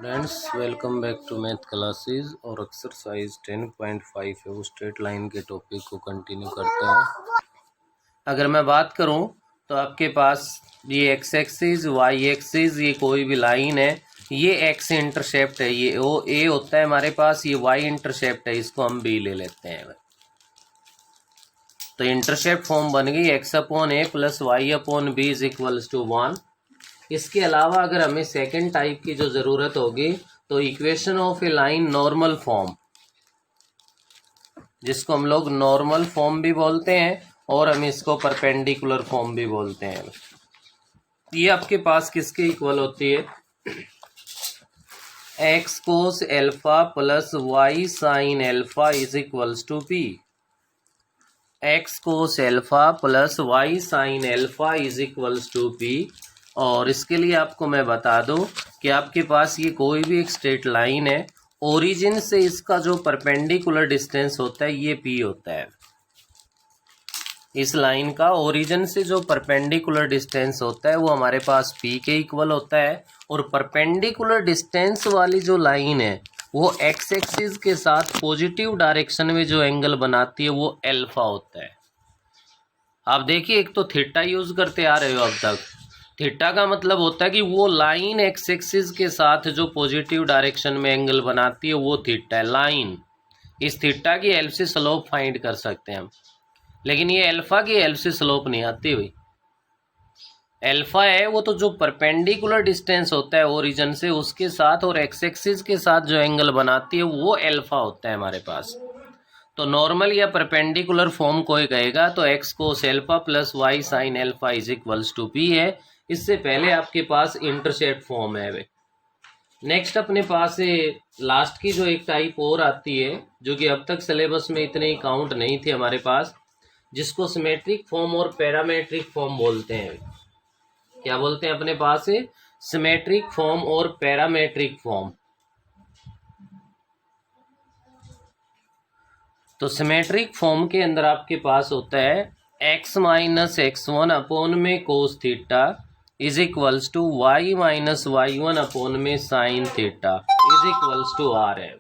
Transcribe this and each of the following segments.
Friends welcome back to math classes और exercise 10.5 है वो स्ट्रेट लाइन के टॉपिक को कंटिन्यू करते हैं। अगर मैं बात करूं तो आपके पास ये एक्स एक्सिस वाई एक्सिस ये कोई भी लाइन है, ये एक्स इंटरसेप्ट है, ये ओ ए होता है हमारे पास, ये वाई इंटरसेप्ट है, इसको हम बी ले लेते हैं। तो इंटरसेप्ट फॉर्म बन गई x upon a plus y upon b is equals to 1। इसके अलावा अगर हमें सेकंड टाइप की जो ज़रूरत होगी तो equation of a line normal form, जिसको हम लोग नॉर्मल फॉर्म भी बोलते हैं और हम इसको परपेंडिकुलर फॉर्म भी बोलते हैं। ये आपके पास किसके इक्वल होती है? X cos alpha plus y sine alpha is equals to p. X cos alpha plus y sine alpha is equals to p. और इसके लिए आपको मैं बता दूं कि आपके पास ये कोई भी एक स्ट्रेट लाइन है, ओरिजिन से इसका जो परपेंडिकुलर डिस्टेंस होता है ये पी होता है। इस लाइन का ओरिजिन से जो परपेंडिकुलर डिस्टेंस होता है वो हमारे पास पी के इक्वल होता है, और परपेंडिकुलर डिस्टेंस वाली जो लाइन है वो एक्स एक्सिस के साथ पॉजिटिव डायरेक्शन में जो एंगल बनाती है वो एल्फा होता है। आप देखिए, एक तो थीटा यूज करते आ रहे हो अब तक। थीटा का मतलब होता है कि वो लाइन एक्स एक्सिस के साथ जो पॉजिटिव डायरेक्शन में एंगल बनाती है वो थीटा है लाइन। इस थीटा की हेल्प से स्लोप फाइंड कर सकते हैं हम, लेकिन ये अल्फा की हेल्प से स्लोप नहीं आती हुई। अल्फा है वो तो जो परपेंडिकुलर डिस्टेंस होता है ओरिजिन से उसके साथ और एक्स एक्सिस के साथ जो एंगल बनाती है वो अल्फा होता है हमारे पास। तो नॉर्मल या परपेंडिकुलर फॉर्म कोई कहेगा तो x cos alpha plus y sine alpha is equals to p है। इससे पहले आपके पास इंटरसेप्ट फॉर्म है वे। नेक्स्ट अपने पास लास्ट की जो एक टाइप और आती है जो कि अब तक सिलेबस में इतने ही काउंट नहीं थे हमारे पास, जिसको सिमेट्रिक फॉर्म और पैरामेट्रिक फॉर्म बोलते हैं। क्या बोलते हैं अपने पास? सिमेट्रिक फॉर्म और पैरामेट्रिक फॉर्म। तो सिमेट्रिक फॉर्म के अंदर आपके पास होता है x minus x one upon में cos theta is equals to y minus y one upon में sine theta is equals to r है।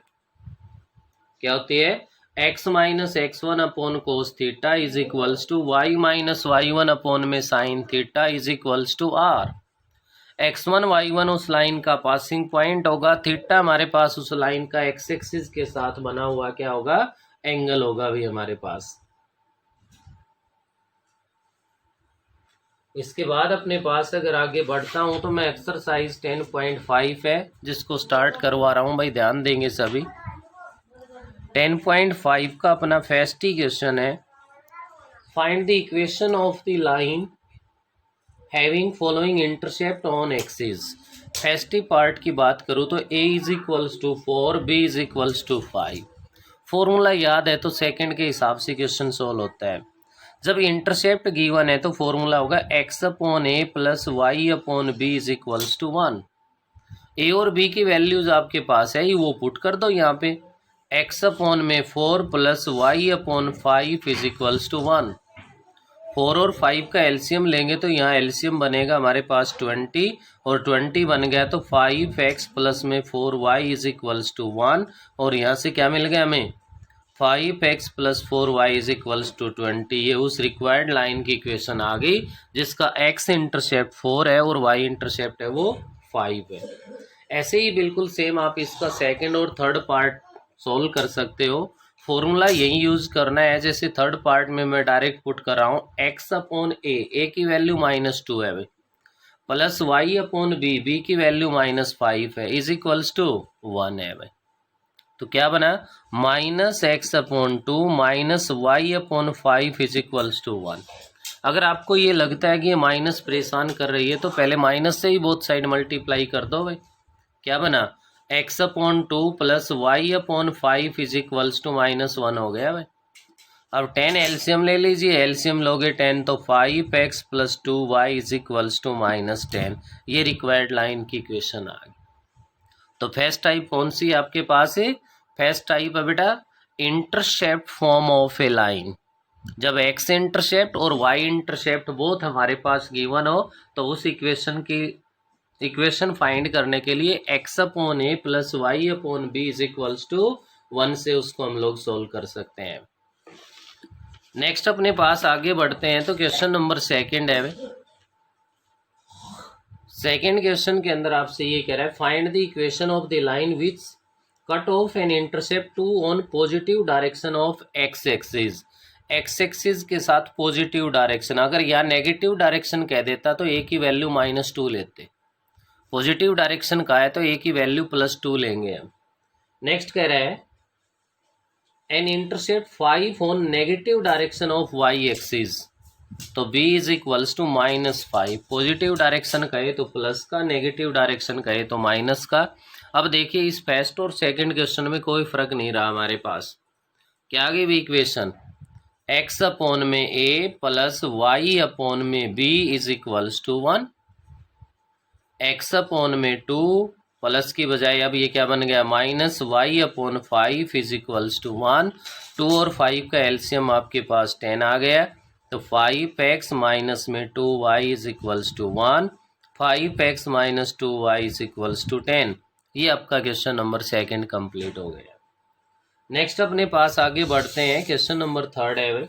क्या होती है? X minus x one upon cos theta is equals to y minus y one upon में sine theta is equals to r. X one y one उस line का passing point होगा, theta हमारे पास उस लाइन का एक्स एक्सिस के साथ बना हुआ क्या होगा? एंगल होगा भी हमारे पास। इसके बाद अपने पास अगर आगे बढ़ता हूं तो मैं एक्सरसाइज 10.5 है जिसको स्टार्ट करवा रहा हूं भाई, ध्यान देंगे सभी। 10.5 का अपना फर्स्ट ही क्वेश्चन है, find the equation of the line having following intercept on axis. First part की बात करूं तो a is equals to 4, b is equals to 5। Formula याद है तो सेकंड के हिसाब से क्वेश्चन सोल्व होता है। जब इंटरसेप्ट गिवन है तो फॉर्मूला होगा x upon a plus y upon b is equals to 1। A और बी की वैल्यूज आपके पास है, वो पुट कर दो यहाँ पे। एक्स अपॉन में 4 plus y upon 5 is equals to 1। 4 और 5 का एलसीएम लेंगे तो यहाँ एलसीएम बनेगा हमारे पास 20, और 20 बन गया तो 5x प्लस में 4y इज इक्वल्स टू 1, और यहाँ से क्या मिल गया हमें? 5x plus 4y is equals to 20। ये उस रिक्वायर्ड लाइन की इक्वेशन आ गई जिसका x इंटरसेप्ट 4 है और y इंटरसेप्ट है वो 5 है। ऐसे ही बिल्कुल सेम आप इसका सेकंड और थर्ड पार्ट सोल्व कर सकते हो। फॉर्मूला यही यूज करना है जैसे थर्ड पार्ट में मैं डायरेक्ट पुट कर रहा हूँ। एक्स अपॉन ए की वैल्यू -2 है भाई, प्लस वाई अपॉन बी की वैल्यू -5 है, इज इक्वल्स टू 1 है भाई। तो क्या बना? -x upon 2 minus y upon 5 is equals to 1। अगर आपको ये लगता है कि ये माइनस परेशान कर रही है तो पहले माइनस से ही बोथ साइड मल्टीप्लाई कर दो भाई। क्या बना? x upon 2 plus y upon 5 is equals to -1 हो गया भाई। अब 10 एलसीएम ले लीजिए, एलसीएम लोगे 10 तो 5x plus 2y is equals to -10। ये रिक्वायर्ड लाइन की इक्वेशन आ गई। तो फर्स्ट टाइप कौन सी आपके पास है? फर्स्ट टाइप है बेटा intercept form of a line. जब x इंटरसेप्ट और y इंटरसेप्ट बोथ हमारे पास गिवन हो तो उस इक्वेशन की इक्वेशन फाइंड करने के लिए x upon a plus y upon b is equals to 1 से उसको हम लोग सोल्व कर सकते हैं। नेक्स्ट अपने पास आगे बढ़ते हैं तो क्वेश्चन नंबर सेकंड है। सेकंड क्वेश्चन के अंदर आपसे ये कह रहा है find the equation of the line which cut off an intercept 2 on positive direction of x axis. X axis के साथ पॉजिटिव डायरेक्शन, अगर यहाँ नेगेटिव डायरेक्शन कह देता तो ए की वैल्यू -2 लेते। पॉजिटिव डायरेक्शन का है तो ए की वैल्यू +2 लेंगे हम। नेक्स्ट कह रहा है an intercept 5 on negative direction of y axis, तो b is equals to -5। Positive direction कहे तो प्लस का, नेगेटिव डायरेक्शन कहे तो माइनस का। अब देखिए इस फर्स्ट और सेकंड क्वेश्चन में कोई फर्क नहीं रहा हमारे पास। क्या आगे भी इक्वेशन x अपॉन में a प्लस y अपॉन में b is equals to 1। x upon में 2 प्लस की बजाय अब ये क्या बन गया -y upon 5 is equals to 1। 2 और 5 का एलसीएम आपके पास 10 आ गया, तो 5x माइनस में 2y is equals to 1। 5x minus 2y is equals to 10। ये आपका क्वेश्चन नंबर सेकंड कंप्लीट हो गया। नेक्स्ट अपने पास आगे बढ़ते हैं, क्वेश्चन नंबर थर्ड है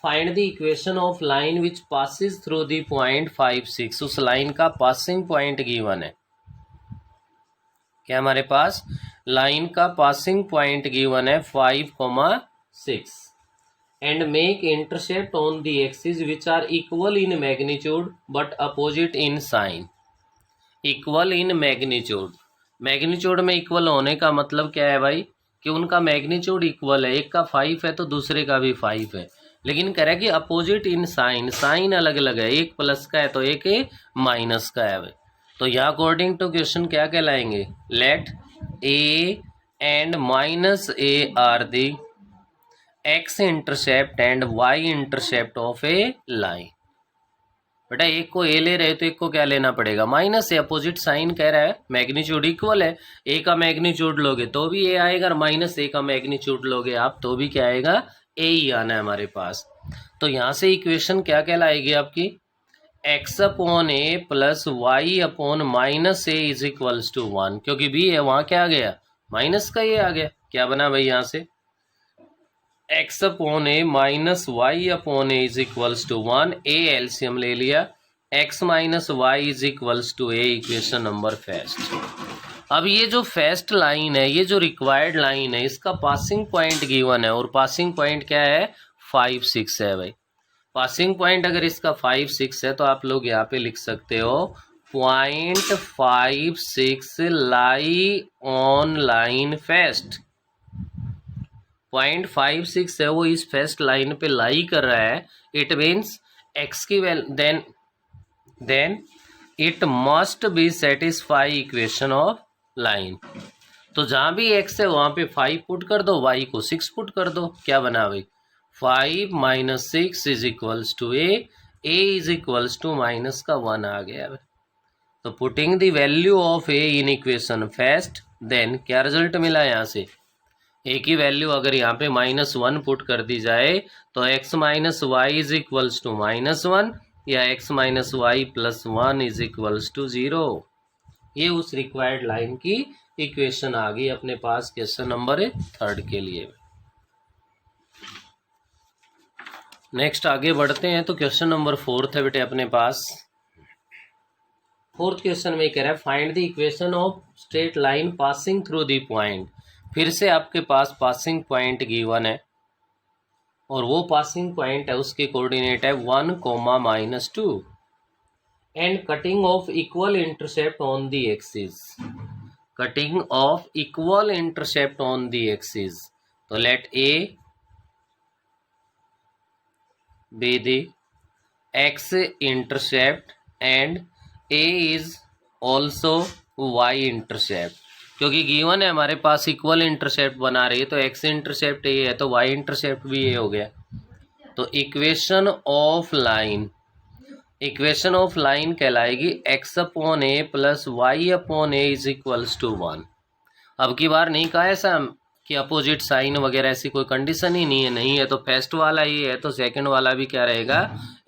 find the equation of line which passes through the point 5, 6। उस लाइन का पासिंग पॉइंट गिवन है। क्या हमारे पास लाइन का पासिंग पॉइंट गिवन है 5, 6 and make intercept on the axes which are equal in magnitude but opposite in sign। equal in magnitude, magnitude में equal होने का मतलब क्या है भाई कि उनका मैग्नीट्यूड इक्वल है, एक का 5 है तो दूसरे का भी 5 है, लेकिन कह रहा है कि अपोजिट इन साइन, साइन अलग अलग है, एक प्लस का है तो एक माइनस का है भाई। तो यहाँ अकॉर्डिंग टू क्वेश्चन क्या कहलाएंगे, let a and -a are the x intercept and y intercept of a line. बेटा एक को a ले रहे तो एक को क्या लेना पड़ेगा माइनस। अपोजिट साइन कह रहा है, मैग्नीट्यूड इक्वल है, a का मैग्नीट्यूड लोगे तो भी a आएगा और -a का मैग्नीट्यूड लोगे आप तो भी क्या आएगा a ही आना है हमारे पास। तो यहाँ से इक्वेशन क्या कहलाएगी आपकी x upon a plus y upon -a is equals to 1, क्योंकि b है वहाँ क्या आ गया माइनस का ये आ गया। क्या बना भाई यहाँ से x upon a minus y upon a is equals to 1। A LCM ले लिया, x minus y is equals to a, equation number first. अब ये जो फर्स्ट लाइन है, ये जो रिक्वायर्ड लाइन है, इसका पासिंग पॉइंट गिवन है और पासिंग पॉइंट क्या है 5, 6 है भाई। पासिंग पॉइंट अगर इसका 5, 6 है तो आप लोग यहाँ पे लिख सकते हो point 5, 6 lie on line first. 0.56 है वो इस फर्स्ट लाइन पे लाई कर रहा है। इट मीन्स एक्स की then it must be satisfy equation of line. तो जहाँ भी एक्स है वहाँ पे 5 पुट कर दो, वाई को 6 पुट कर दो। क्या बना भाई 5 - 6 is equals to a is equals to minus का 1 आ गया। तो putting the value of a in equation first, then क्या रिजल्ट मिला यहाँ से ए की वैल्यू अगर यहाँ पे -1 पुट कर दी जाए तो x minus y is equals to -1 या x minus y plus 1 is equals to 0। ये उस रिक्वायर्ड लाइन की इक्वेशन आ गई अपने पास क्वेश्चन नंबर थर्ड के लिए। नेक्स्ट आगे बढ़ते हैं तो क्वेश्चन नंबर फोर्थ है बेटे अपने पास। फोर्थ क्वेश्चन में कह रहा है find the equation of straight line passing through the point. फिर से आपके पास पासिंग पॉइंट गिवन है और वो पासिंग पॉइंट है उसके कोऑर्डिनेट है 1, -2 and cutting off equal intercept on the axis. Cutting off equal intercept on the axis, तो let a be the x intercept and a is also y intercept. क्योंकि given है हमारे पास equal intercept बना रही है तो x intercept ए है तो वाई इंटरसेप्ट भी ए हो गया। तो इक्वेशन ऑफ लाइन कहलाएगी x upon a plus y upon a is equals to 1। अब की बार नहीं कहा ऐसा कि अपोजिट साइन वगैरह ऐसी कोई कंडीशन ही नहीं है, नहीं है तो फर्स्ट वाला ये है तो सेकंड वाला भी क्या रहेगा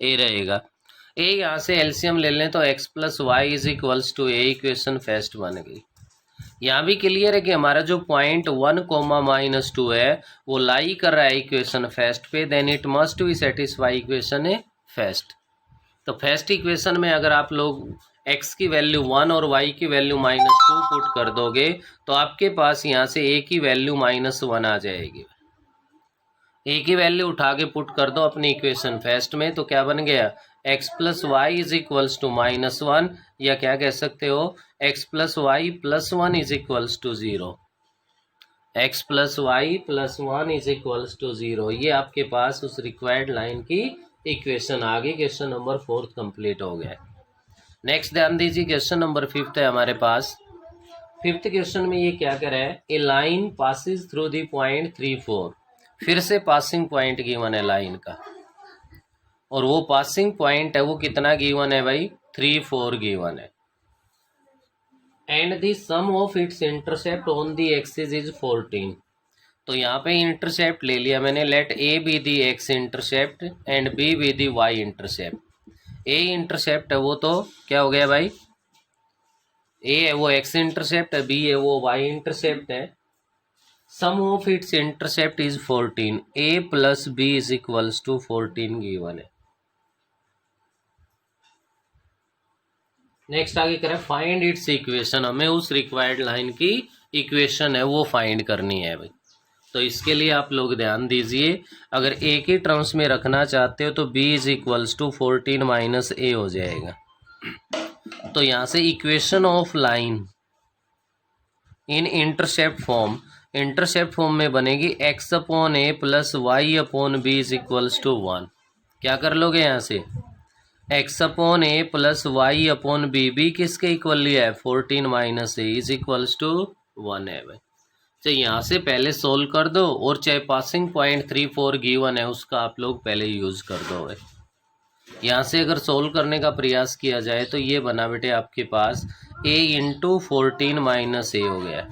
ए रहेगा। ए यहाँ से एलसीएम ले लें तो x plus y is equals to a, equation first बन गई। यहाँ भी क्लियर है कि हमारा जो पॉइंट 1, -2 है वो लाई कर रहा है इक्वेशन फर्स्ट पे, then it must be satisfy equation है फर्स्ट। तो फर्स्ट इक्वेशन में अगर आप लोग x की वैल्यू 1 और y की वैल्यू -2 पुट कर दोगे तो आपके पास यहाँ से a की वैल्यू -1 आ जाएगी। a की वैल्यू उठा के पुट कर दो अपनी इक्वेशन फर्स्ट में, तो क्या बन गया x plus y is equals to -1, या क्या कह सकते हो x plus y plus 1 is equals to 0। x plus y plus 1 is equals to 0, ये आपके पास उस रिक्वायर्ड लाइन की इक्वेशन आ गई। क्वेश्चन नंबर 4 कंप्लीट हो गया। नेक्स्ट ध्यान दीजिए, क्वेश्चन नंबर 5 है हमारे पास। 5th क्वेश्चन में ये क्या कह रहा है, a line passes through the point 3, 4। फिर से पासिंग पॉइंट गिवन है लाइन का, और वो पासिंग पॉइंट है वो कितना गिवन है भाई, 3, 4 गिवन है। And the sum of its intercept on the axis is 14। तो यहाँ पे इंटरसेप्ट ले लिया मैंने, let a be the x intercept and b be the y intercept. A intercept है वो तो क्या हो गया भाई, ए है वो एक्स इंटरसेप्ट है, बी है वो वाई इंटरसेप्ट है। Sum of its intercept is 14, a plus b is equals to 14 given है। नेक्स्ट आगे करें फाइंड इट्स इक्वेशन, हमें उस रिक्वायर्ड लाइन की इक्वेशन है वो फाइंड करनी है भाई। तो इसके लिए आप लोग ध्यान दीजिए, अगर ए के टर्म्स में रखना चाहते हो तो b is equals to 14 minus a हो जाएगा। तो यहाँ से equation of line in intercept form में बनेगी x upon a plus y upon b is equals to 1। क्या कर लोगे यहाँ से, x upon a plus y upon b, b किसके इक्वल लिया है 14 minus a is equals to 1 है भाई। चाहे यहाँ से पहले सोल्व कर दो, और चाहे पासिंग पॉइंट 3, 4 गिवन है उसका आप लोग पहले यूज कर दो भाई। यहाँ से अगर सोल्व करने का प्रयास किया जाए तो ये बना बेटे आपके पास a इंटू 14 माइनस ए हो गया,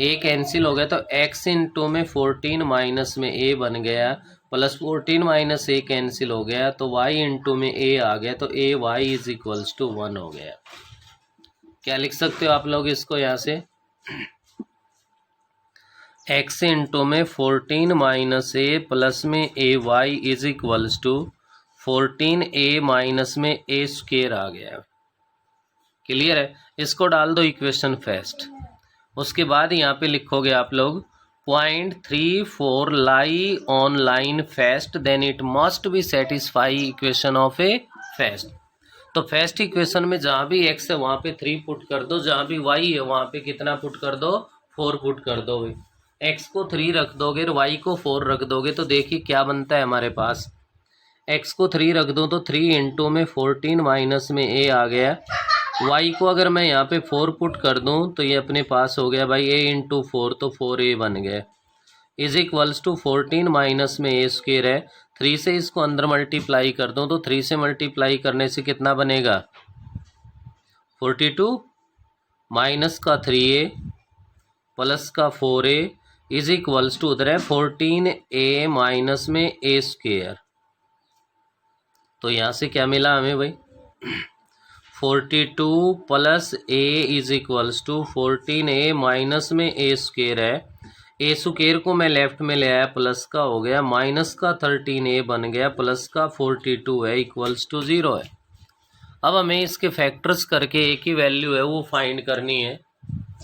a कैंसिल हो गया तो x इंटू में 14 माइनस में a बन गया, प्लस 14 माइनस ए कैंसिल हो गया तो y इंटू में a आ गया, तो a y is equals to 1 हो गया। क्या लिख सकते हो आप लोग इसको, यहाँ से x इंटू में 14 माइनस ए प्लस में a y is equals to 14 a minus में ए स्क्वायर आ गया। क्लियर है, इसको डाल दो इक्वेशन फर्स्ट। उसके बाद यहाँ पे लिखोगे आप लोग point 3, 4 lie on line first, then it must be satisfy equation of a first. तो फर्स्ट इक्वेशन में जहाँ भी x है वहाँ पे 3 पुट कर दो, जहाँ भी y है वहाँ पे कितना पुट कर दो, 4 पुट कर दो भाई। x को 3 रख दोगे और y को 4 रख दोगे तो देखिए क्या बनता है हमारे पास, x को 3 रख दो तो 3 इंटू में 14 माइनस में a आ गया, y को अगर मैं यहाँ पे 4 पुट कर दूँ तो ये अपने पास हो गया भाई a इंटू 4, तो 4a बन गया, इज इक्वल्स टू 14 माइनस में a स्क्वायर है। 3 से इसको अंदर मल्टीप्लाई कर दूँ तो 3 से मल्टीप्लाई करने से कितना बनेगा 42, माइनस का 3a प्लस का 4a इज इक्वल्स टू उधर है 14a माइनस में a स्क्वायर। तो यहाँ से क्या मिला हमें भाई 42 plus a is equals to 14a minus में a स्क्वायर है, a स्क्वायर को मैं लेफ्ट में ले आया प्लस का हो गया, माइनस का 13a बन गया, प्लस का 42 है इक्वल्स टू 0 है। अब हमें इसके फैक्टर्स करके a की वैल्यू है वो फाइंड करनी है,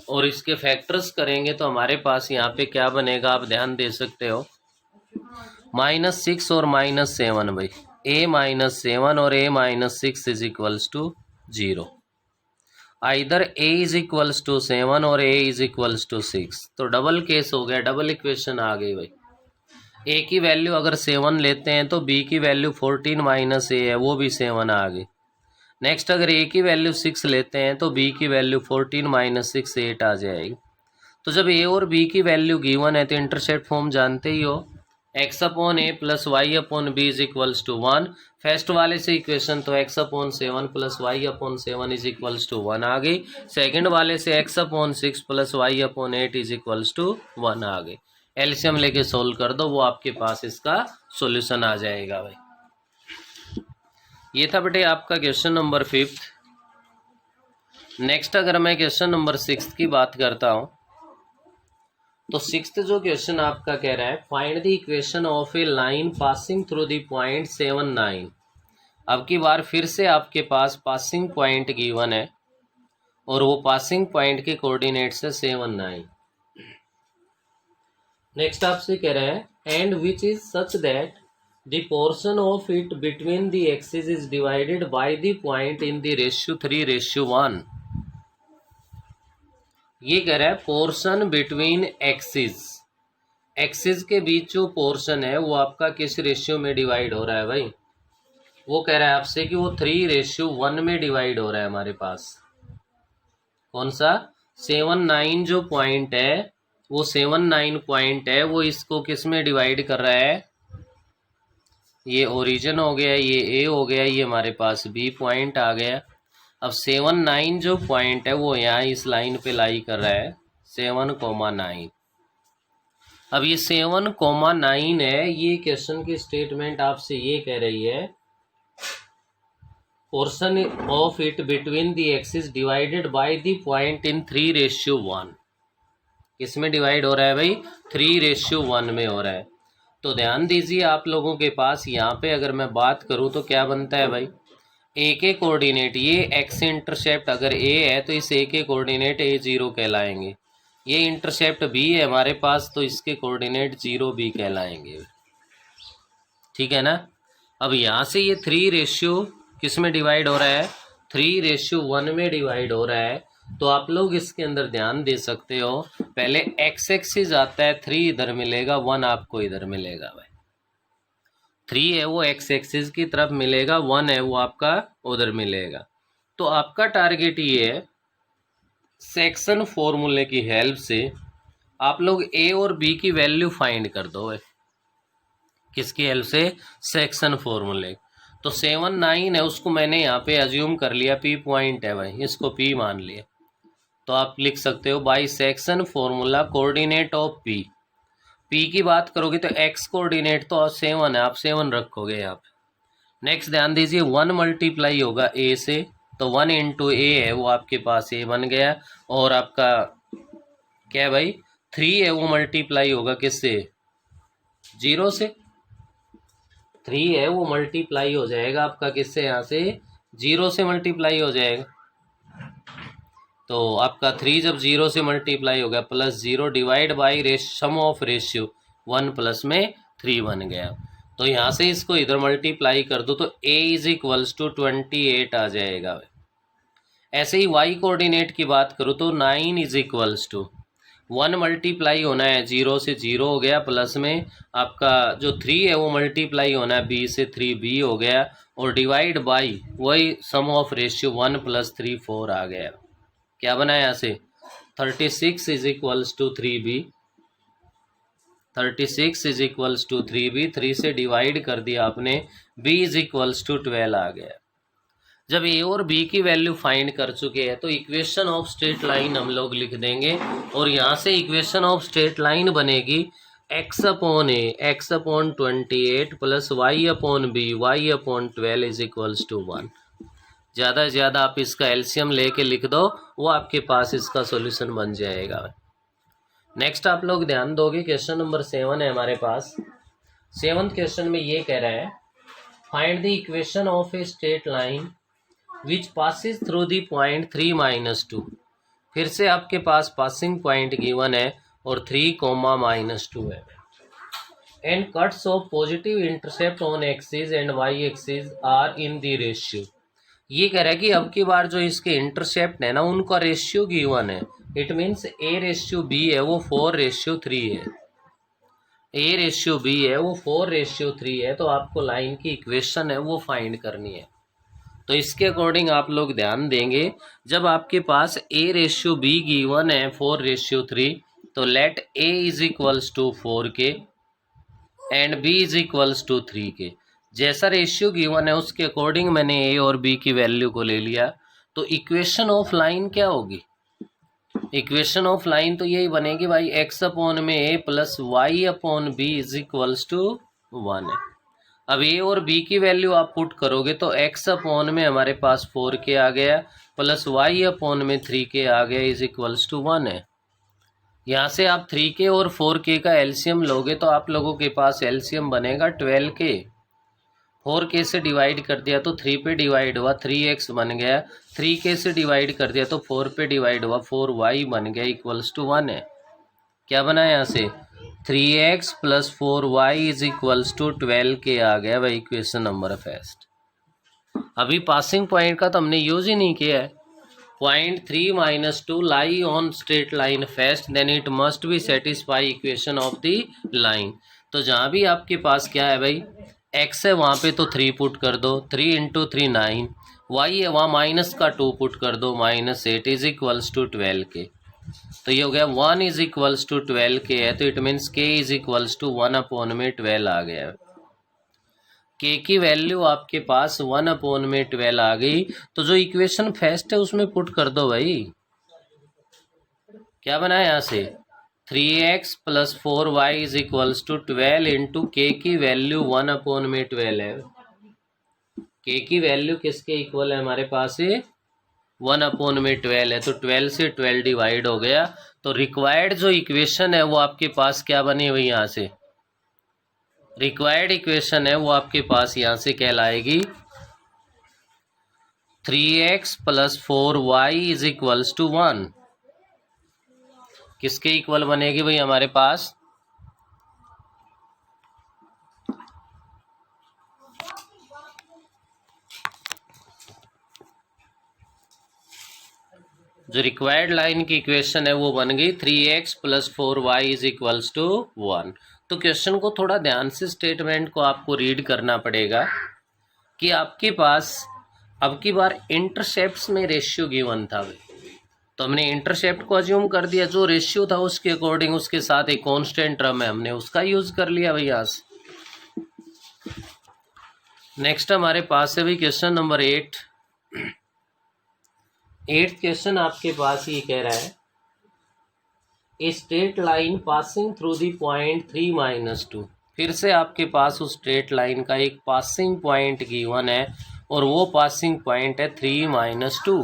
और इसके फैक्टर्स करेंगे तो हमारे पास यहाँ पे क्या बनेगा आप ध्यान दे सकते हो, -6 और -7 भाई, a-7 और a-6 is equals to 0। Either a is equals to 7 और a इज इक्वल्स टू 6, तो डबल केस हो गया, डबल इक्वेशन आ गई भाई। a की वैल्यू अगर 7 लेते हैं तो b की वैल्यू 14 माइनस a है वो भी 7 आ गई। नेक्स्ट अगर a की वैल्यू 6 लेते हैं तो b की वैल्यू 14 माइनस 6 8 आ जाएगी। तो जब a और b की वैल्यू गिवन है तो इंटरसेप्ट फॉर्म जानते ही हो, x upon a plus y upon b is equals to 1। First वाले से इक्वेशन तो x upon 7 plus y upon 7 is equals to 1 आ गई। सेकेंड वाले से x upon 6 plus y upon 8 is equals to 1 आ गई। एलसीएम लेके सोल्व कर दो, वो आपके पास इसका सॉल्यूशन आ जाएगा भाई। ये था बेटे आपका क्वेश्चन नंबर 5। नेक्स्ट अगर मैं क्वेश्चन नंबर 6 की बात करता हूँ तो 6th जो क्वेश्चन आपका कह रहा है, find the equation of a line passing through the point 7, 9। अब की बार फिर से आपके पास पासिंग पॉइंट गिवन है और वो पासिंग पॉइंट के कोऑर्डिनेट्स है 7, 9। नेक्स्ट आपसे कह रहा है, and which is such that the portion of it between the axis is divided by the point in the ratio 3:1। ये कह रहा है पोर्शन बिटवीन एक्सिस, एक्सिस के बीच जो पोर्शन है वो आपका किस रेशियो में डिवाइड हो रहा है भाई? वो कह रहा है आपसे कि वो 3:1 में डिवाइड हो रहा है हमारे पास। कौन सा? 7, 9 जो पॉइंट है वो 7, 9 पॉइंट है, वो इसको किस में डिवाइड कर रहा है? ये ओरिजिन हो गया, ये ए हो गया, ये हमारे पास बी पॉइंट आ गया। अब 7, 9 जो पॉइंट है वो यहाँ इस लाइन पे लाई कर रहा है 7, 9। अब ये 7, 9 है, ये क्वेश्चन की स्टेटमेंट आपसे ये कह रही है, portion of it between the axis divided by the point in 3:1। किसमें डिवाइड हो रहा है भाई? 3:1 में हो रहा है। तो ध्यान दीजिए आप लोगों के पास यहाँ पे अगर मैं बात करूँ तो क्या बनता है भाई? ए के कोऑर्डिनेट, ये एक्स इंटरसेप्ट अगर ए है तो इस ए के कोऑर्डिनेट A0 कहलाएंगे। ये इंटरसेप्ट बी है हमारे पास तो इसके कोऑर्डिनेट 0B कहलाएंगे। ठीक है ना? अब यहाँ से ये 3 किस में डिवाइड हो रहा है? 3:1 में डिवाइड हो रहा है। तो आप लोग इसके अंदर ध्यान दे सकते हो, पहले एक्स एक्सिस आता है, 3 इधर मिलेगा, 1 आपको इधर मिलेगा भाई। 3 है वो एक्स एक्सिस की तरफ मिलेगा, 1 है वो आपका उधर मिलेगा। तो आपका टारगेट ये है, सेक्शन फॉर्मूले की हेल्प से आप लोग ए और बी की वैल्यू फाइंड कर दो भाई। किसकी हेल्प से? सेक्शन फॉर्मूले। तो 7, 9 है, उसको मैंने यहाँ पे अज्यूम कर लिया पी पॉइंट है भाई, इसको पी मान लिया। तो आप लिख सकते हो by section formula coordinate of P. P की बात करोगे तो एक्स कोऑर्डिनेट तो 7 है, आप 7 रखोगे यहाँ पे। नेक्स्ट ध्यान दीजिए, 1 मल्टीप्लाई होगा ए से, तो 1 इंटू ए है वो आपके पास ए बन गया। और आपका क्या है भाई? 3 है वो मल्टीप्लाई होगा किससे? 0 से। 3 है वो मल्टीप्लाई हो जाएगा आपका किससे? यहाँ से 0 से मल्टीप्लाई हो जाएगा। तो आपका 3 जब 0 से मल्टीप्लाई हो गया +0 divide by sum of ratio 1 plus में 3 बन गया। तो यहाँ से इसको इधर मल्टीप्लाई कर दो तो a = 28 आ जाएगा। ऐसे ही y कोऑर्डिनेट की बात करूँ तो 9 = 1 मल्टीप्लाई होना है 0 से 0 हो गया, प्लस में आपका जो 3 है वो मल्टीप्लाई होना है b से 3b हो गया, और डिवाइड बाई वही सम ऑफ रेशियो 1 + 3 4 आ गया। क्या बना है यहाँ से? 36 = 3b। 36 = 3b, 3 से डिवाइड कर दिया आपने, b = 12 आ गया। जब ए और बी की वैल्यू फाइंड कर चुके हैं तो इक्वेशन ऑफ स्ट्रेट लाइन हम लोग लिख देंगे, और यहाँ से इक्वेशन ऑफ स्ट्रेट लाइन बनेगी x/a x/28 + y/b y/12 = 1। ज़्यादा से ज़्यादा आप इसका एलसीएम लेके लिख दो, वो आपके पास इसका सॉल्यूशन बन जाएगा। नेक्स्ट आप लोग ध्यान दोगे, क्वेश्चन नंबर 7 है हमारे पास। 7th क्वेश्चन में ये कह रहा है, find the equation of a straight line which passes through the point 3 - 2। फिर से आपके पास पासिंग पॉइंट गिवन है और 3, -2 है। And cuts off positive intercept on axis and y axis are in the ratio. ये कह रहा है कि अब की बार जो इसके इंटरसेप्ट है ना, उनका रेशियो गिवन है। इट मीन्स a/b है वो 4:3 है, a/b है वो 4:3 है। तो आपको लाइन की इक्वेशन है वो फाइंड करनी है। तो इसके अकॉर्डिंग आप लोग ध्यान देंगे, जब आपके पास a/b गिवन है 4:3, तो लेट a = 4 के एंड b = 3 के। जैसा रेशियो गिवन है उसके अकॉर्डिंग मैंने ए और बी की वैल्यू को ले लिया। तो इक्वेशन ऑफ लाइन क्या होगी? इक्वेशन ऑफ लाइन तो यही बनेगी भाई, x/a + y/b = 1 है। अब ए और बी की वैल्यू आप पुट करोगे तो एक्स अपॉन में हमारे पास 4k आ गया प्लस वाई अपॉन में 3k आ गया इज इक्वल्स टू 1 है। यहाँ से आप 3k और 4k का एलसीएम लोगे तो आप लोगों के पास एलसीएम बनेगा 12k। 4k से डिवाइड कर दिया तो 3 पे डिवाइड हुआ 3x बन गया, 3k से डिवाइड कर दिया तो 4 पे डिवाइड हुआ 4y बन गया इक्वल्स टू 1 है। क्या बना यहाँ से 3x plus 4y is equals to 12k आ गया भाई इक्वेशन नंबर फर्स्ट। अभी पासिंग पॉइंट का तो हमने यूज ही नहीं किया है। Point 3 - 2 lie on straight line first then it must be satisfy equation of the line. तो जहाँ भी आपके पास क्या है भाई x है वहाँ पे तो 3 पुट कर दो, 3 × 3 9, y है वहाँ माइनस का 2 पुट कर दो -8 इज इक्वल्स टू 12k। तो ये हो गया 1 इज इक्वल्स टू 12k है तो it means k is equals to 1 upon में 12 आ गया। k की वैल्यू आपके पास 1 अपॉन में 12 आ गई तो जो इक्वेशन फर्स्ट है उसमें पुट कर दो भाई। क्या बना है यहाँ से 3x plus 4y is equals to 12 into के की वैल्यू 1 अपॉन में 12 है। k की वैल्यू किसके इक्वल है हमारे पास है 1 अपॉन में 12 है तो 12 से 12 डिवाइड हो गया तो रिक्वायर्ड जो इक्वेशन है वो आपके पास क्या बनी हुई यहाँ से रिक्वायर्ड इक्वेशन है वो आपके पास यहाँ से कहलाएगी 3x plus 4y is equals to 1। किसके इक्वल बनेगी भाई हमारे पास जो रिक्वायर्ड लाइन की इक्वेशन है वो बन गई 3x plus 4y is equals to 1। तो क्वेश्चन को थोड़ा ध्यान से स्टेटमेंट को आपको रीड करना पड़ेगा कि आपके पास अब की बार इंटरसेप्ट्स में रेशियो गिवन था भाई तो हमने इंटरसेप्ट को अज्यूम कर दिया, जो रेशियो था उसके अकॉर्डिंग उसके साथ एक कांस्टेंट टर्म है हमने उसका यूज कर लिया भाई यहाँ से। नेक्स्ट हमारे पास है भाई क्वेश्चन नंबर 8। 8th क्वेश्चन आपके पास ये कह रहा है a straight line passing through the point 3 - 2। फिर से आपके पास उस स्ट्रेट लाइन का एक पासिंग पॉइंट गिवन है और वो पासिंग पॉइंट है 3 - 2।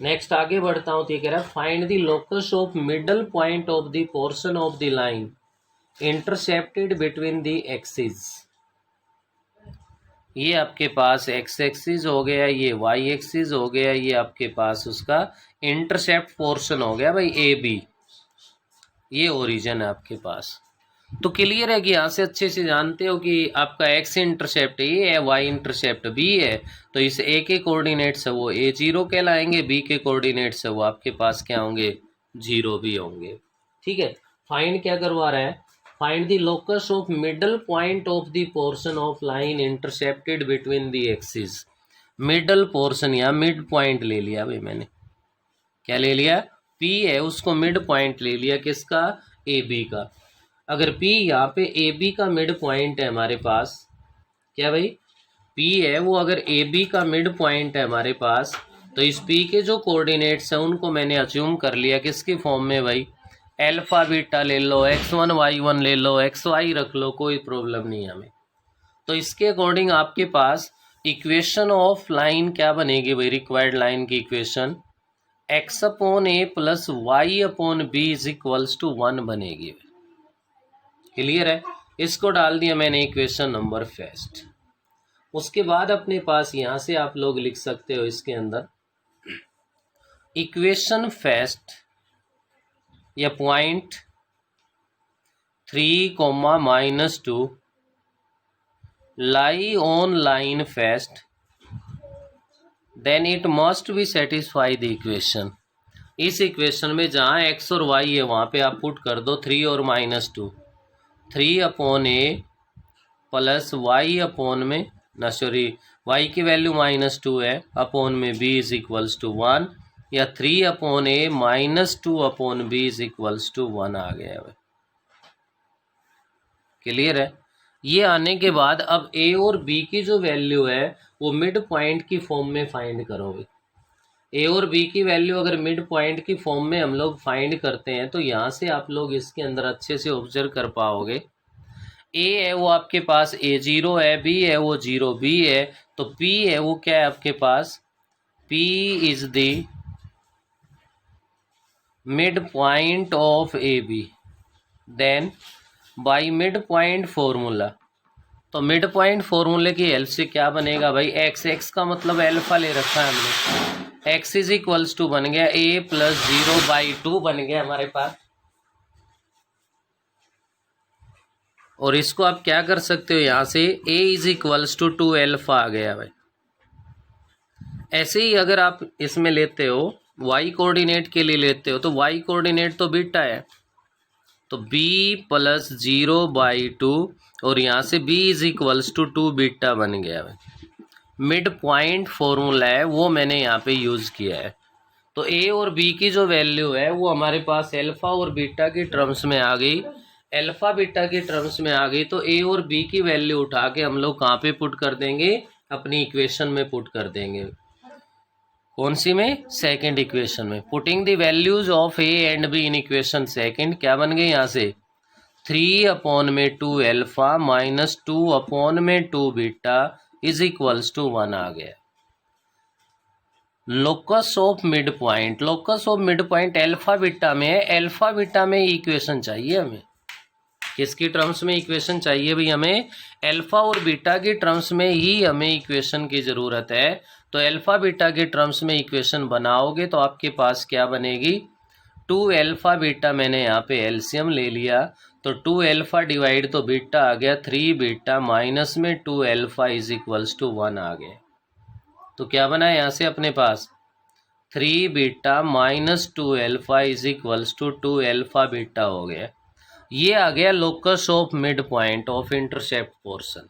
नेक्स्ट आगे बढ़ता हूँ तो ये कह रहा है find the locus of middle point of the portion of the line intercepted between the axis. ये आपके पास एक्स एक्सिस हो गया, ये वाई एक्सिस हो गया, ये आपके पास उसका इंटरसेप्ट पोर्शन हो गया भाई ए बी, ये ओरिजिन है आपके पास। तो क्लियर है कि यहाँ से अच्छे से जानते हो कि आपका एक्स इंटरसेप्ट ए है, वाई इंटरसेप्ट बी है, तो इस ए के कोऑर्डिनेट्स है वो A0 कहलाएंगे, बी के कोऑर्डिनेट्स है वो आपके पास क्या होंगे 0 भी होंगे। ठीक है, फाइंड क्या करवा रहा है find the locus of middle point of the portion of line intercepted between the axis. Middle portion या मिड पॉइंट ले लिया भाई मैंने, क्या ले लिया P है उसको मिड पॉइंट ले लिया किसका ए बी का। अगर P यहाँ पे ए बी का मिड पॉइंट है हमारे पास, क्या भाई P है वो अगर ए बी का मिड पॉइंट है हमारे पास तो इस P के जो कोऑर्डिनेट्स हैं उनको मैंने अज्यूम कर लिया किसकी फॉर्म में भाई अल्फा बीटा ले लो, x1 y1 ले लो, xy रख लो, कोई प्रॉब्लम नहीं है हमें। तो इसके अकॉर्डिंग आपके पास इक्वेशन ऑफ लाइन क्या बनेगी भाई रिक्वायर्ड लाइन की equation x upon a plus y upon b is equals to 1 बनेगी। क्लियर है, इसको डाल दिया मैंने इक्वेशन नंबर फर्स्ट। उसके बाद अपने पास यहां से आप लोग लिख सकते हो इसके अंदर इक्वेशन फर्स्ट या point 3, -2 lie on line first then it must be satisfy the equation. इस इक्वेशन में जहां x और y है वहां पे आप पुट कर दो 3 और -2, 3 upon a plus y upon में y की वैल्यू -2 है अपॉन में b इज इक्वल्स टू 1 या 3 upon a -2 upon b is equals to 1 आ गया है। क्लियर है, ये आने के बाद अब a और b की जो वैल्यू है वो मिड पॉइंट की फॉर्म में फाइंड करोगे। a और b की वैल्यू अगर मिड पॉइंट की फॉर्म में हम लोग फाइंड करते हैं तो यहाँ से आप लोग इसके अंदर अच्छे से ऑब्जर्व कर पाओगे ए है वो आपके पास A0 है, बी है वो 0B है, तो P है वो क्या है आपके पास, P is the mid point of AB। Then by mid point formula, तो मिड पॉइंट फॉर्मूले की हेल्प से क्या बनेगा भाई, एक्स का मतलब अल्फा ले रखा है हमने, x इज इक्वल्स टू बन गया A+0/2 बन गया हमारे पास। और इसको आप क्या कर सकते हो, यहाँ से a is equals to 2 alpha आ गया भाई। ऐसे ही अगर आप इसमें लेते हो y कोऑर्डिनेट के लिए लेते हो, तो y कोऑर्डिनेट तो बीटा है, तो B+0/2 और यहाँ से b is equals to 2 beta बन गया भाई। मिड पॉइंट फॉर्मूला है वो मैंने यहाँ पे यूज़ किया है। तो a और b की जो वैल्यू है वो हमारे पास अल्फ़ा और बीटा की टर्म्स में आ गई, अल्फ़ा बीटा की टर्म्स में आ गई, तो a और b की वैल्यू उठा के हम लोग कहाँ पे पुट कर देंगे, अपनी इक्वेशन में पुट कर देंगे। कौन सी में, सेकंड इक्वेशन में। Putting the values of a and b in equation second, क्या बन गए यहाँ से 3/2 alpha minus 2/2 beta is equals to 1 आ गया। Locus of mid point, locus of mid point alpha beta में है, अल्फा बीटा में इक्वेशन चाहिए हमें, किसकी टर्म्स में इक्वेशन चाहिए भाई हमें, अल्फा और बीटा की टर्म्स में ही हमें इक्वेशन की ज़रूरत है। तो अल्फा बीटा के टर्म्स में इक्वेशन बनाओगे तो आपके पास क्या बनेगी, 2 अल्फा बीटा, मैंने यहाँ पे एलसीएम ले लिया, तो 2 अल्फा डिवाइड तो बीटा आ गया 3 बीटा माइनस में 2 अल्फा इज इक्वल्स टू 1 आ गया। तो क्या बना है यहाँ से अपने पास 3 beta minus 2 alpha is equals to 2 alpha beta हो गया। ये आ गया locus of mid point of intercept portion.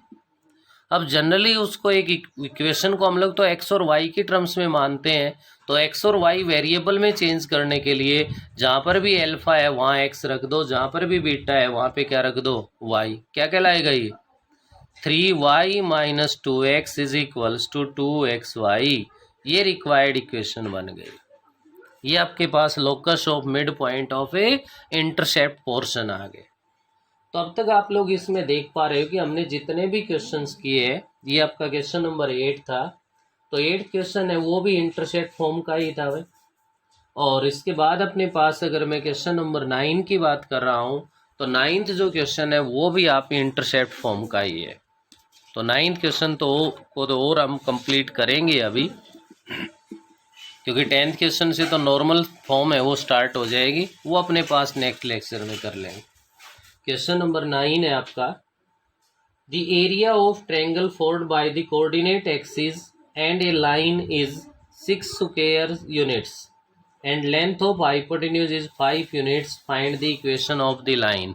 अब जनरली उसको एक इक्वेशन को हम लोग तो एक्स और वाई की टर्म्स में मानते हैं, तो एक्स और वाई वेरिएबल में चेंज करने के लिए जहाँ पर भी अल्फा है वहाँ एक्स रख दो, जहाँ पर भी बीटा है वहाँ पे क्या रख दो, वाई। क्या कहलाएगा ये 3y minus 2x is equals to 2xy। ये रिक्वायर्ड इक्वेशन बन गई। ये आपके पास locus of mid point of a intercept portion आ गए। तो अब तक आप लोग इसमें देख पा रहे हो कि हमने जितने भी क्वेश्चंस किए, ये आपका क्वेश्चन नंबर 8 था, तो 8 क्वेश्चन है वो भी इंटरसेप्ट फॉर्म का ही था भाई। और इसके बाद अपने पास अगर मैं क्वेश्चन नंबर 9 की बात कर रहा हूँ, तो 9th जो क्वेश्चन है वो भी आप इंटरसेप्ट फॉर्म का ही है। तो 9th क्वेश्चन तो और हम कंप्लीट करेंगे अभी, क्योंकि 10th क्वेश्चन से तो नॉर्मल फॉर्म है वो स्टार्ट हो जाएगी, वो अपने पास नेक्स्ट लेक्चर में कर लेंगे। क्वेश्चन नंबर 9 है आपका, the area of triangle fold by the coordinate axis and A line is 6 square units and length of hypotenuse is 5 units, find the equation of the line.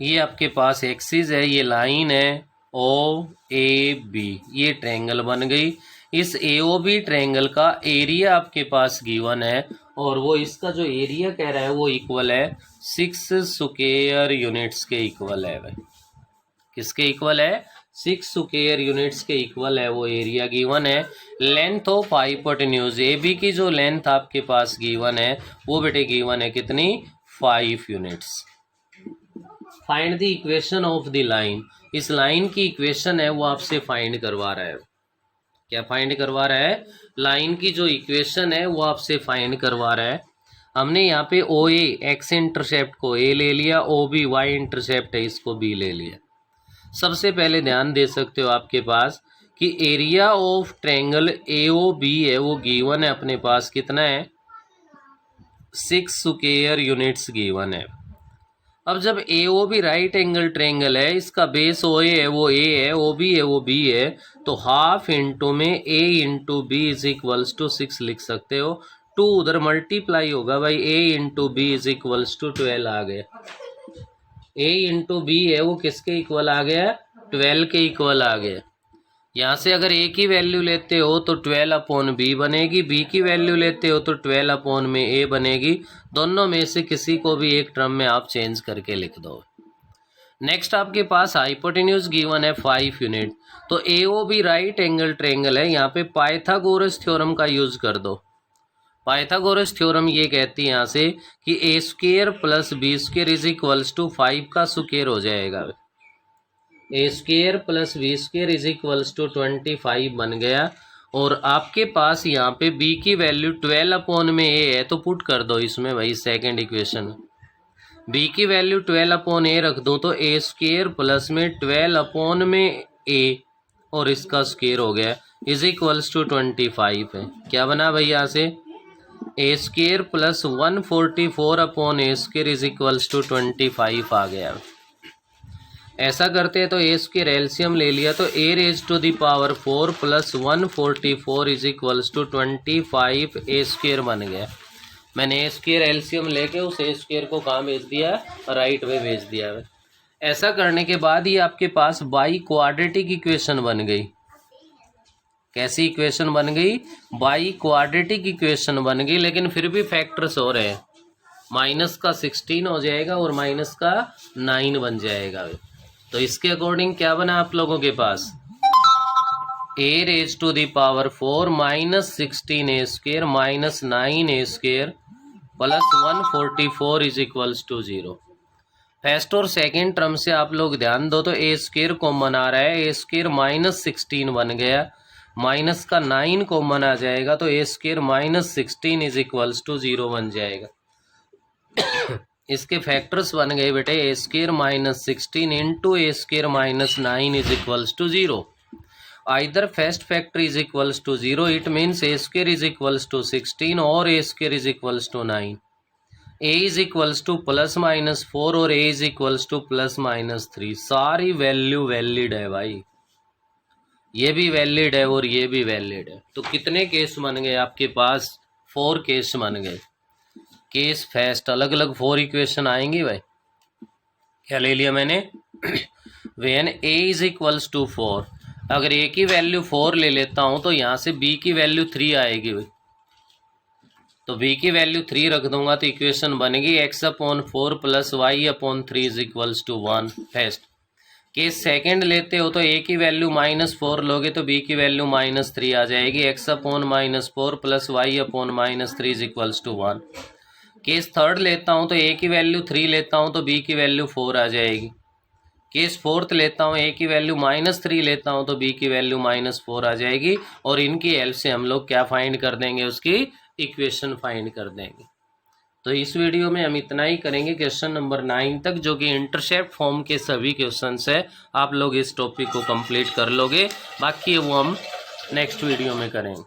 ये आपके पास axis है, ये line है OAB, ये triangle बन गई। इस AOB triangle का एरिया आपके पास गिवन है, और वो इसका जो एरिया कह रहा है वो इक्वल है 6 स्क्वायर यूनिट्स के इक्वल है भाई। किसके इक्वल है, 6 स्क्वायर यूनिट्स के इक्वल है वो एरिया गिवन है। लेंथ ऑफ हाइपोटेन्यूज, AB की जो लेंथ आपके पास गिवन है वो बेटे गिवन है कितनी, 5 units. Find the equation of the line, इस लाइन की इक्वेशन है वो आपसे फाइंड करवा रहा है। क्या फाइंड करवा रहा है, लाइन की जो इक्वेशन है वो आपसे फाइंड करवा रहा है। हमने यहाँ पे OA एक्स इंटरसेप्ट को A ले लिया, OB वाई इंटरसेप्ट है इसको B ले लिया। सबसे पहले ध्यान दे सकते हो आपके पास कि एरिया ऑफ ट्रायंगल AOB है वो गिवन है अपने पास, कितना है 6 स्क्वायर यूनिट्स गिवन है। अब जब AOB राइट एंगल ट्रायंगल है, इसका बेस OA है वो A है, OB है वो B है, तो हाफ इंटू में A into B is equals to 6 लिख सकते हो। 2 उधर मल्टीप्लाई होगा भाई, A into B is equals to 12 आ गया। A इंटू B है वो किसके इक्वल आ गया, 12 के इक्वल आ गया। यहाँ से अगर A की वैल्यू लेते हो तो 12/B बनेगी, B की वैल्यू लेते हो तो 12/A बनेगी। दोनों में से किसी को भी एक टर्म में आप चेंज करके लिख दो। नेक्स्ट आपके पास हाइपोटेन्यूज गिवन है 5 यूनिट, तो AOB राइट एंगल ट्रायंगल है, यहाँ पे पाइथागोरस थ्योरम का यूज कर दो। पाइथागोरस थ्योरम ये कहती है यहाँ से कि a square plus b square is equals to 5 का स्क्वेयर हो जाएगा। A square plus b square is equals to 25 बन गया। और आपके पास यहाँ पे बी की वैल्यू 12 अपॉन में ए है, तो पुट कर दो इसमें भाई सेकंड इक्वेशन। बी की वैल्यू 12 अपॉन ए रख दो तो ए स्क्वेयर प्लस में 12 अपॉन में ए और इसका स्क्वेयर हो गया इज इक्वल्स टू 25 है। क्या बना भाई यहाँ से a square plus 144 upon a square is equals to 25 आ गया। ऐसा करते हैं तो ए स्क्वेयर एलसीएम ले लिया तो a raise to the power 4 plus 144 is equals to 25 a square बन गया। मैंने ए स्क्वेयर एलसीएम लेके उस ए स्क्वेयर को कहाँ भेज दिया, राइट वे भेज दिया। ऐसा करने के बाद ये आपके पास बाई क्वाड्रेटिक इक्वेशन बन गई। कैसी इक्वेशन बन गई, बाई क्वाड्रेटिक इक्वेशन बन गई। लेकिन फिर भी फैक्टर्स हो रहे हैं, माइनस का 16 हो जाएगा और माइनस का 9 बन जाएगा। तो इसके अकॉर्डिंग क्या बना आप लोगों के पास, a raise to the power 4 minus 16 a square minus 9 a square plus 144 is equals to 0। First और सेकेंड टर्म से आप लोग ध्यान दो तो ए स्क्वेयर कॉमन आ रहा है, ए स्क्वेयर माइनस 16 बन गया, माइनस का 9 कॉमन आ जाएगा तो a square minus 16 is equals to 0 बन जाएगा। इसके फैक्टर्स बन गए बेटे a square minus 16 into a square minus 9 is equals to 0। Either first factor is equals to 0, it means a square is equals to 16 और a square is equals to 9। A is equals to plus minus 4 और a is equals to plus minus 3। सारी value valid है भाई, ये भी valid है और ये भी वैलिड है। तो कितने केस बन गए आपके पास, 4 केस बन गए। केस फर्स्ट अलग अलग 4 इक्वेशन आएंगी भाई। क्या ले लिया मैंने, when a is equals to 4, अगर ए की वैल्यू 4 ले लेता हूं तो यहां से बी की वैल्यू 3 आएगी भाई। तो बी की वैल्यू 3 रख दूंगा तो इक्वेशन बनेगी x upon 4 plus y upon 3 is equals to 1। First case second लेते हो तो ए की वैल्यू -4 लोगे तो बी की वैल्यू -3 आ जाएगी, x upon -4 plus y upon -3 is equals to 1। Case third लेता हूं तो ए की वैल्यू 3 लेता हूं तो बी की वैल्यू 4 आ जाएगी। केस फोर्थ लेता हूं, ए की वैल्यू -3 लेता हूं तो बी की वैल्यू -4 आ जाएगी। और इनकी हेल्प से हम लोग क्या फाइंड कर देंगे, उसकी इक्वेशन फाइंड कर देंगे। तो इस वीडियो में हम इतना ही करेंगे क्वेश्चन नंबर 9 तक, जो कि इंटरसेप्ट फॉर्म के सभी क्वेश्चंस है। आप लोग इस टॉपिक को कंप्लीट कर लोगे, बाकी वो हम नेक्स्ट वीडियो में करेंगे।